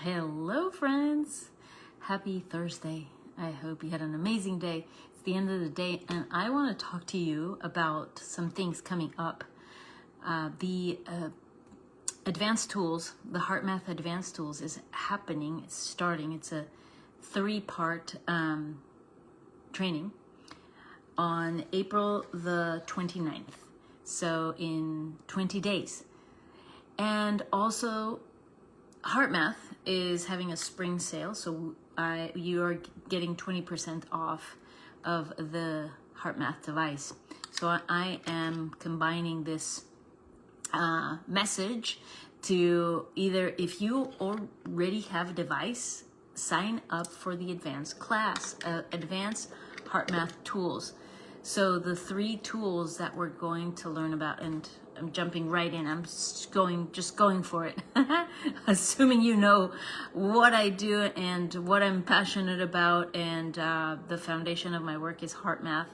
Hello, friends. Happy Thursday. I hope you had an amazing day. It's the end of the day, and I want to talk to you about some things coming up. The advanced tools, the Heartmath advanced tools is happening. It's starting. It's a 3-part training on April the 29th. So in 20 days. And also, Heartmath is having a spring sale, so you are getting 20% off of the Heartmath device. So I am combining this message to either, if you already have a device, sign up for the advanced class, advanced Heartmath tools. So the 3 tools that we're going to learn about, and I'm jumping right in. I'm just going for it. Assuming you know what I do and what I'm passionate about, and the foundation of my work is Heartmath.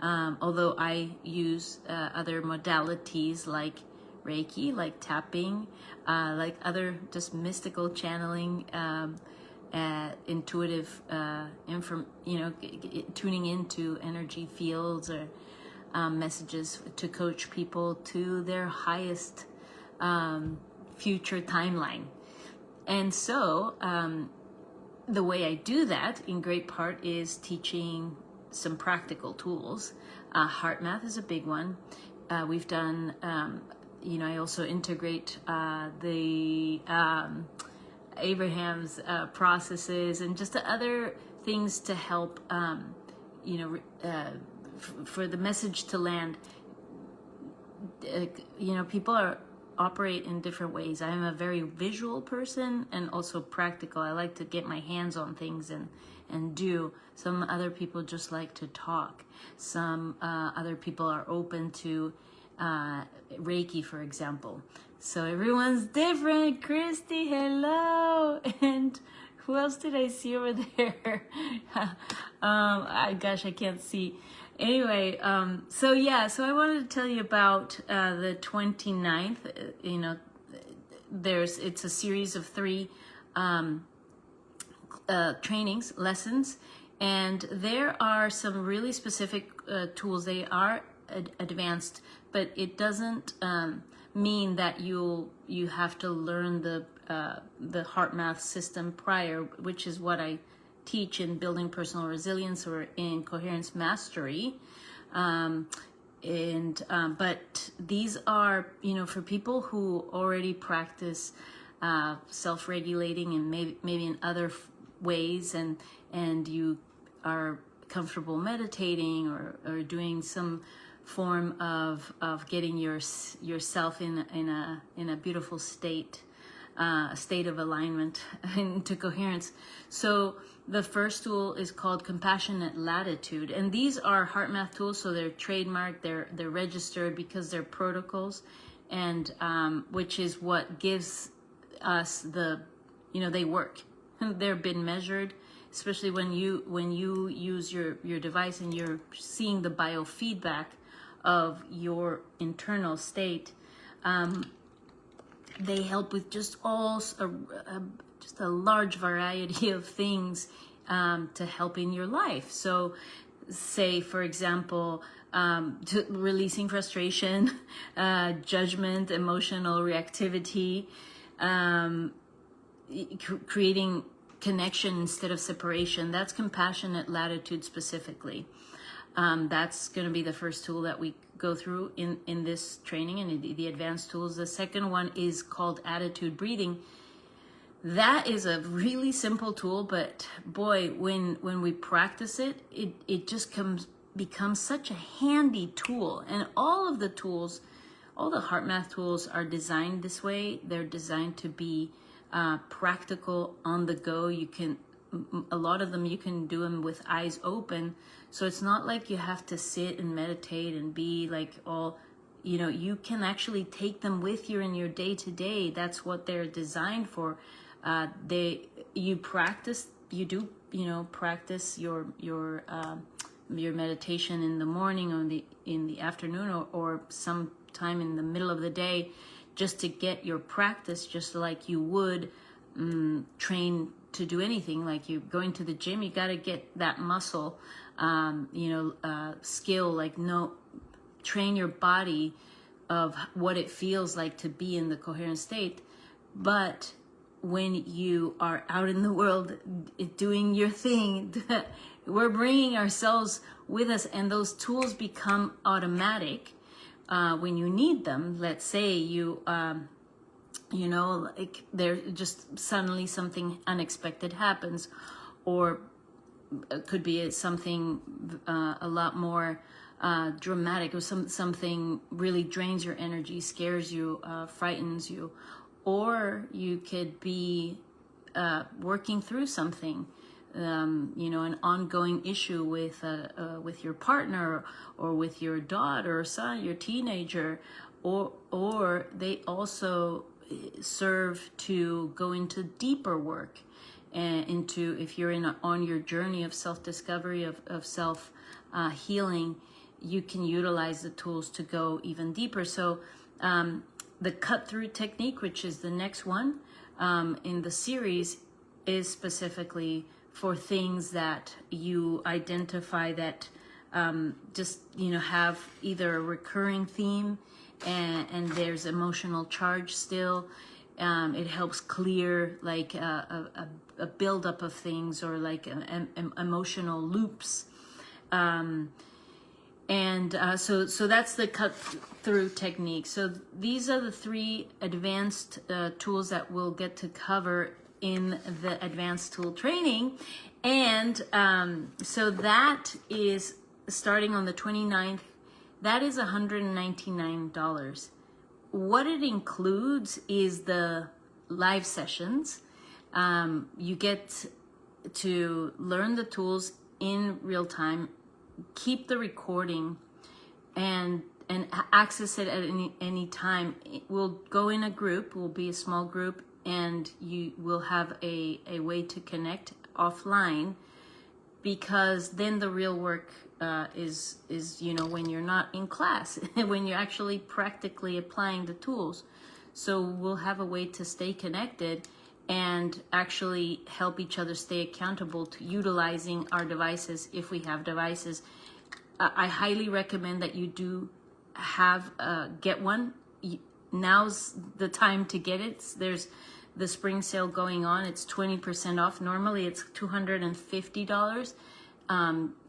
Although I use other modalities like Reiki, like tapping, like other just mystical channeling, intuitive, tuning into energy fields or messages to coach people to their highest future timeline. And so the way I do that in great part is teaching some practical tools. Heartmath is a big one. We've done, I also integrate the Abraham's processes and just the other things to help, for the message to land. People operate in different ways. I'm a very visual person and also practical. I like to get my hands on things and do. Some other people just like to talk. Some other people are open to Reiki, for example. So everyone's different. Christy, hello. And who else did I see over there? I can't see. Anyway, so I wanted to tell you about the 29th. It's a series of 3 trainings, lessons, and there are some really specific tools. They are advanced, but it doesn't mean that you have to learn the Heartmath system prior, which is what I teach in Building Personal Resilience or in Coherence Mastery. But these are, for people who already practice self-regulating and maybe in other ways, and you are comfortable meditating or doing some form of getting yourself in a beautiful state, state of alignment into coherence. So the first tool is called Compassionate Latitude, and these are Heartmath tools, so they're trademarked, they're registered because they're protocols, and which is what gives us they work. They've been measured, especially when you use your device and you're seeing the biofeedback of your internal state. They help with just a large variety of things to help in your life. So say, for example, releasing frustration, judgment, emotional reactivity, creating connection instead of separation. That's Compassionate Latitude specifically. That's going to be the first tool that we go through in this training and the advanced tools. The second one is called Attitude Breathing. That is a really simple tool, but boy, when we practice it, it just becomes such a handy tool. And all of the tools, all the Heartmath tools are designed this way. They're designed to be practical, on the go. A lot of them you can do them with eyes open. So it's not like you have to sit and meditate and be like all, you can actually take them with you in your day to day. That's what they're designed for. Practice your meditation in the morning or in the afternoon or sometime in the middle of the day, just to get your practice, just like you would train to do anything. Like you going to the gym, you got to get that muscle, skill, like train your body of what it feels like to be in the coherent state. But when you are out in the world doing your thing, we're bringing ourselves with us, and those tools become automatic when you need them. Let's say like there just suddenly something unexpected happens, or it could be something a lot more dramatic, or something really drains your energy, scares you, frightens you, or you could be working through something, an ongoing issue with your partner, or with your daughter or son, your teenager, or they also serve to go into deeper work, and into, if you're on your journey of self-discovery, of self healing, you can utilize the tools to go even deeper. So the cut-through technique, which is the next one in the series, is specifically for things that you identify that just have either a recurring theme, and there's emotional charge still. It helps clear like a buildup of things, or like emotional loops. So that's the cut through technique. So these are the 3 advanced tools that we'll get to cover in the advanced tool training. And so that is starting on the 29th. That is $199. What it includes is the live sessions. You get to learn the tools in real time, keep the recording, and access it at any time. We'll go in a group, we'll be a small group, and you will have a way to connect offline, because then the real work is when you're not in class, when you're actually practically applying the tools. So we'll have a way to stay connected and actually help each other stay accountable to utilizing our devices, if we have devices. I highly recommend that you do get one. Now's the time to get it. There's the spring sale going on. It's 20% off. Normally it's $250.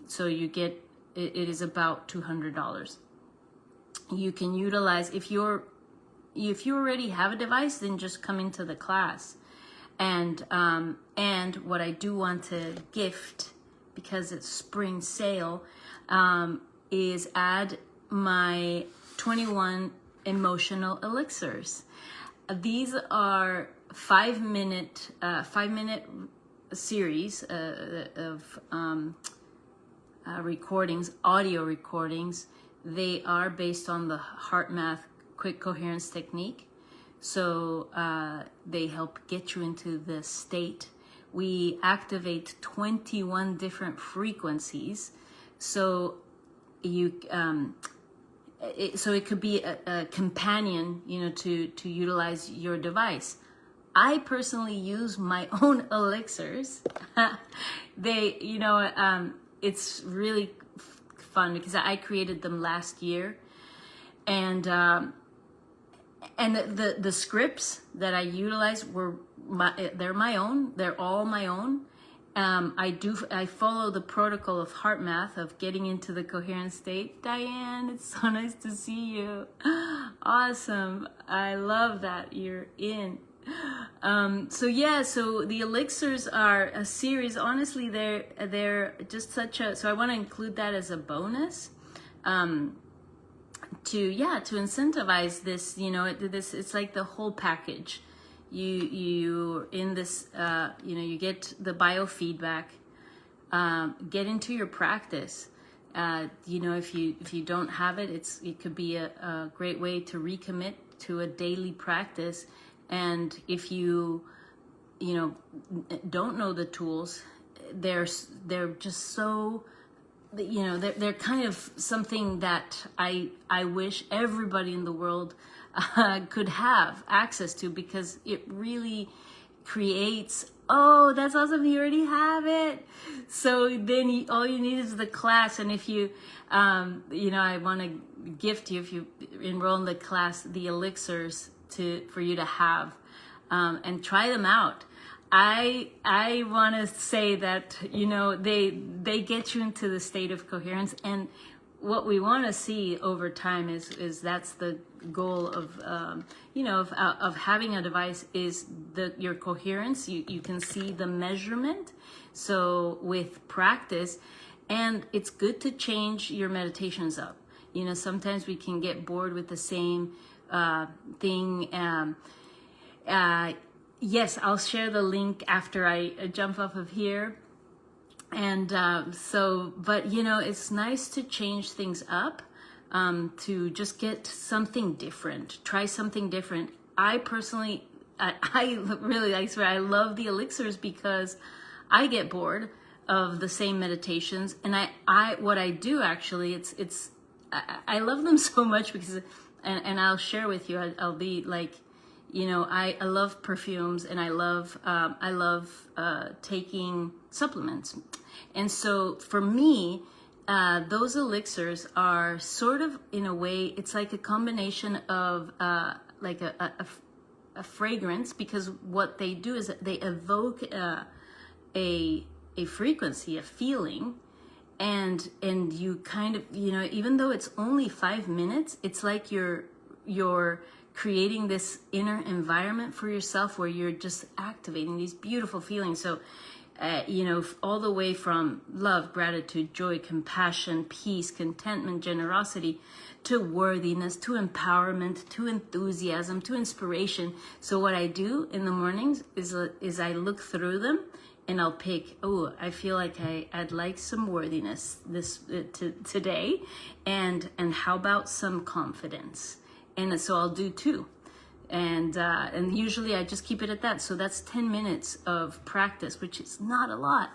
So you get, it is about $200. You can utilize, if you already have a device, then just come into the class. And what I do want to gift, because it's spring sale, is add my 21 emotional elixirs. These are 5-minute series of recordings, audio recordings. They are based on the Heartmath quick coherence technique. So they help get you into the state. We activate 21 different frequencies. So it could be a companion, to utilize your device. I personally use my own elixirs. It's really fun because I created them last year, and the scripts that I utilize they're my own. They're all my own. I follow the protocol of Heartmath, of getting into the coherent state. Diane, it's so nice to see you. Awesome. I love that you're in. So the elixirs are a series. Honestly, they're just such a, so I want to include that as a bonus, to incentivize this, it's like the whole package. You in this, you get the biofeedback, get into your practice. If you don't have it, it could be a great way to recommit to a daily practice. And if you don't know the tools, they're just so, they're kind of something that I wish everybody in the world could have access to, because it really creates, oh, that's awesome, you already have it. So then all you need is the class. And if you, I want to gift you, if you enroll in the class, the elixirs for you to have, and try them out. I want to say that, they get you into the state of coherence, and what we want to see over time is that's the goal of of having a device is your coherence. You can see the measurement. So with practice, and it's good to change your meditations up. Sometimes we can get bored with the same thing. Yes, I'll share the link after I jump off of here. And but it's nice to change things up, to just get something different, try something different. I personally, I really, I swear, I love the elixirs because I get bored of the same meditations. And what I do actually, I love them so much because, and I'll share with you, I'll be like, I love perfumes, and I love taking supplements. And so for me, those elixirs are sort of, in a way, it's like a combination of like a fragrance, because what they do is that they evoke a frequency, a feeling, and you kind of, even though it's only 5 minutes, it's like you're creating this inner environment for yourself where you're just activating these beautiful feelings. So, all the way from love, gratitude, joy, compassion, peace, contentment, generosity, to worthiness, to empowerment, to enthusiasm, to inspiration. So what I do in the mornings is I look through them, and I'll pick, I feel like I'd like some worthiness today, and how about some confidence? And so I'll do 2. And usually I just keep it at that. So that's 10 minutes of practice, which is not a lot.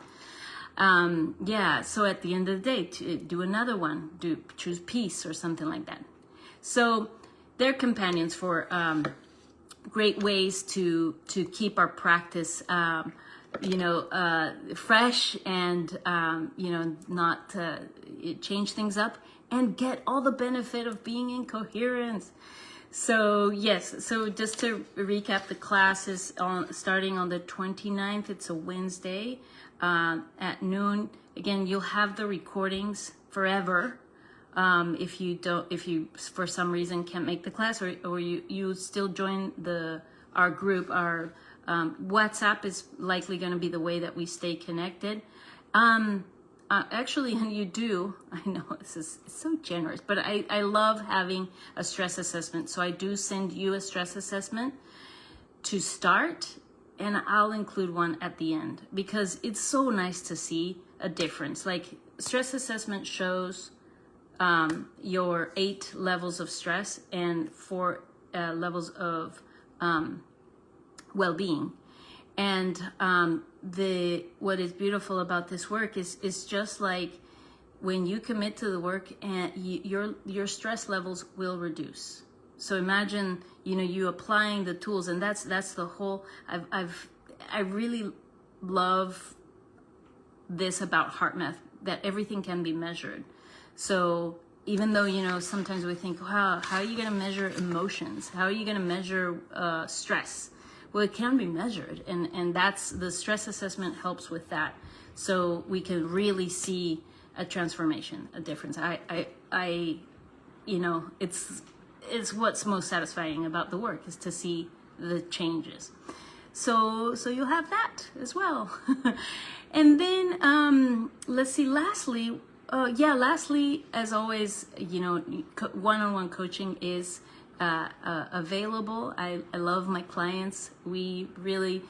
So at the end of the day, do another one, choose peace or something like that. So they're companions for great ways to keep our practice, fresh, and, not change things up, and get all the benefit of being in coherence. So yes, so just to recap, the class is starting on the 29th. It's a Wednesday at noon. Again, you'll have the recordings forever. If you for some reason can't make the class, or you still join our group, our WhatsApp is likely going to be the way that we stay connected. Actually, and you do, I know it's so generous, but I love having a stress assessment. So I do send you a stress assessment to start, and I'll include one at the end, because it's so nice to see a difference. Like, stress assessment shows your 8 levels of stress and 4 levels of well-being. And what is beautiful about this work is just like when you commit to the work, and your stress levels will reduce. So imagine, you applying the tools, and that's the whole. I really love this about Heartmath, that everything can be measured. So even though sometimes we think, wow, how are you going to measure emotions? How are you going to measure stress? Well, it can be measured, and that's the stress assessment helps with that. So we can really see a transformation, a difference. It's what's most satisfying about the work, is to see the changes. So you'll have that as well. And then let's see. Lastly, as always, one-on-one coaching is available. I love my clients. We really,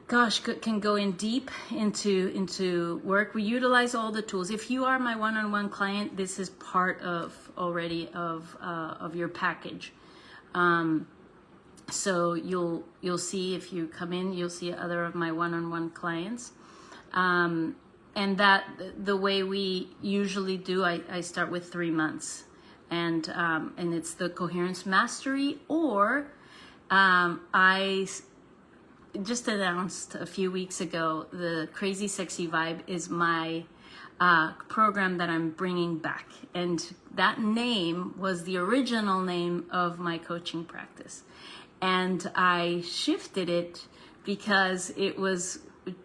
can go in deep into work. We utilize all the tools. If you are my one-on-one client, this is part of your package. So you'll see, if you come in, you'll see other of my one-on-one clients. And that the way we usually do, I start with 3 months. And it's the coherence mastery, or I just announced a few weeks ago, the Crazy Sexy Vibe is my program that I'm bringing back. And that name was the original name of my coaching practice. And I shifted it because it was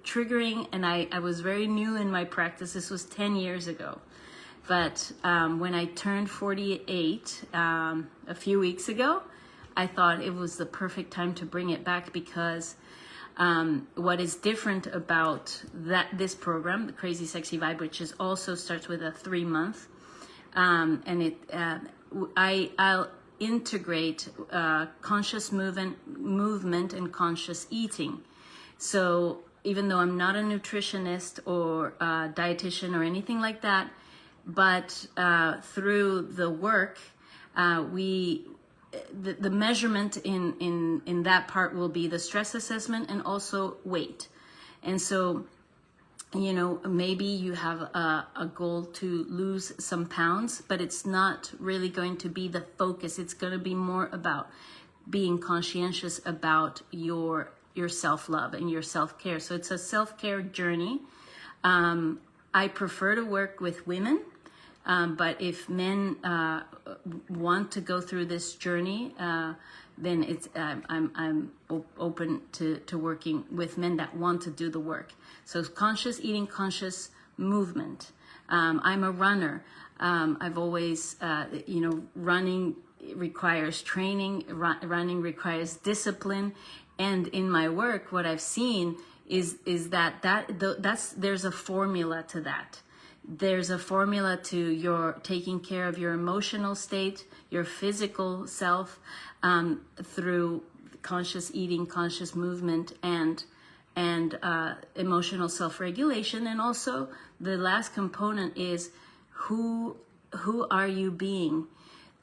triggering, and I was very new in my practice. This was 10 years ago. But when I turned 48 a few weeks ago, I thought it was the perfect time to bring it back, because what is different about this program, the Crazy Sexy Vibe, which is also starts with a 3-month, and I'll integrate conscious movement and conscious eating. So even though I'm not a nutritionist or a dietitian or anything like that, but through the work, the measurement in that part will be the stress assessment and also weight. And so, you know, maybe you have a goal to lose some pounds, but it's not really going to be the focus. It's going to be more about being conscientious about your self-love and your self-care. So it's a self-care journey. I prefer to work with women. But if men want to go through this journey, then I'm open to working with men that want to do the work. So conscious eating, conscious movement. I'm a runner. I've always, running requires training. Running requires discipline. And in my work, what I've seen is there's a formula to that. There's a formula to your taking care of your emotional state, your physical self, through conscious eating, conscious movement, and emotional self-regulation. And also the last component is who are you being?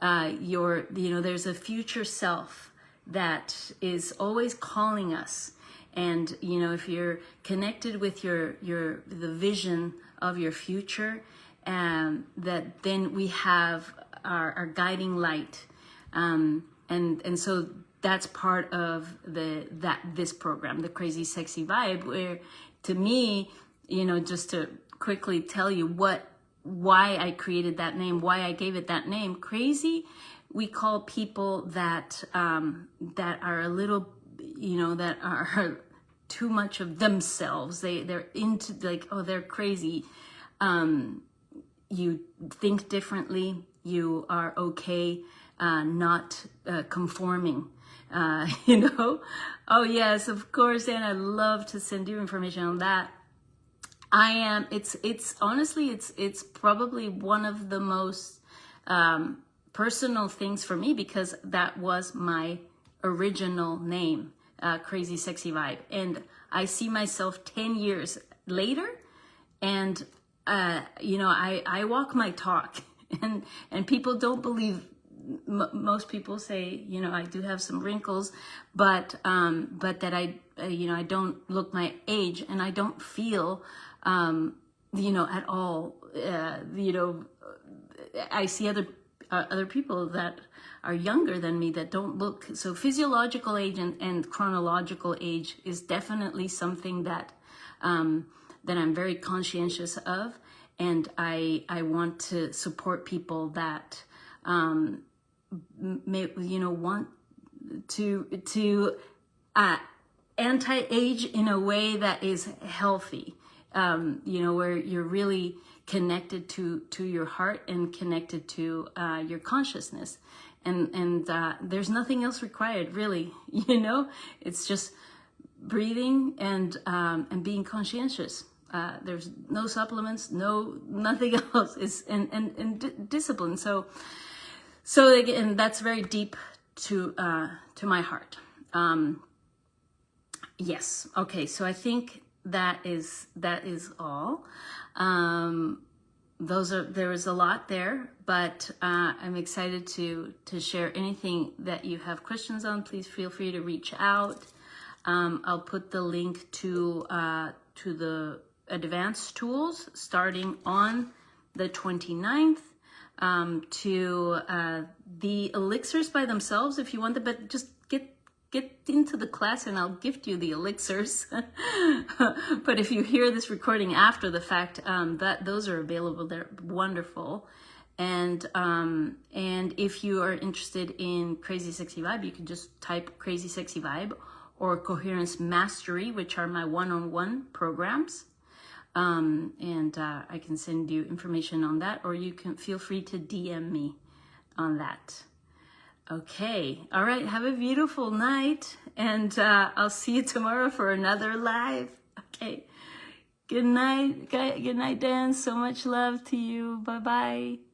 There's a future self that is always calling us. And, you know, if you're connected with the vision of your future, that then we have our guiding light. And so that's part of this program, the Crazy Sexy Vibe, where to me, you know, just to quickly tell you why I created that name, why I gave it that name. Crazy, we call people that are a little, you know, that are too much of themselves. They're into, like, oh, they're crazy. You think differently. You are okay not conforming. You know? Oh yes, of course. And I love to send you information on that. It's honestly, it's probably one of the most personal things for me, because that was my original name. Crazy Sexy Vibe. And I see myself 10 years later, and I walk my talk, and people don't believe. Most people say, you know, I do have some wrinkles, but that I don't look my age, and I don't feel at all. I see other people that are younger than me that don't look. So physiological age and chronological age is definitely something that that I'm very conscientious of, and I want to support people that want to anti-age in a way that is healthy. Where you're really connected to your heart and connected to your consciousness, and there's nothing else required, really. It's just breathing and being conscientious. There's no supplements, nothing else. Is and discipline. So again, that's very deep to my heart. Yes. Okay. So I think that is all. There is a lot there, but I'm excited to share anything that you have questions on. Please feel free to reach out. I'll put the link to the advanced tools starting on the 29th, to the elixirs by themselves if you want them, but just get get into the class and I'll gift you the elixirs. But if you hear this recording after the fact, those are available. They're wonderful. And if you are interested in Crazy Sexy Vibe, you can just type Crazy Sexy Vibe or Coherence Mastery, which are my one-on-one programs. I can send you information on that, or you can feel free to DM me on that. Okay. All right. Have a beautiful night. And I'll see you tomorrow for another live. Okay. Good night. Good night, Dan. So much love to you. Bye-bye.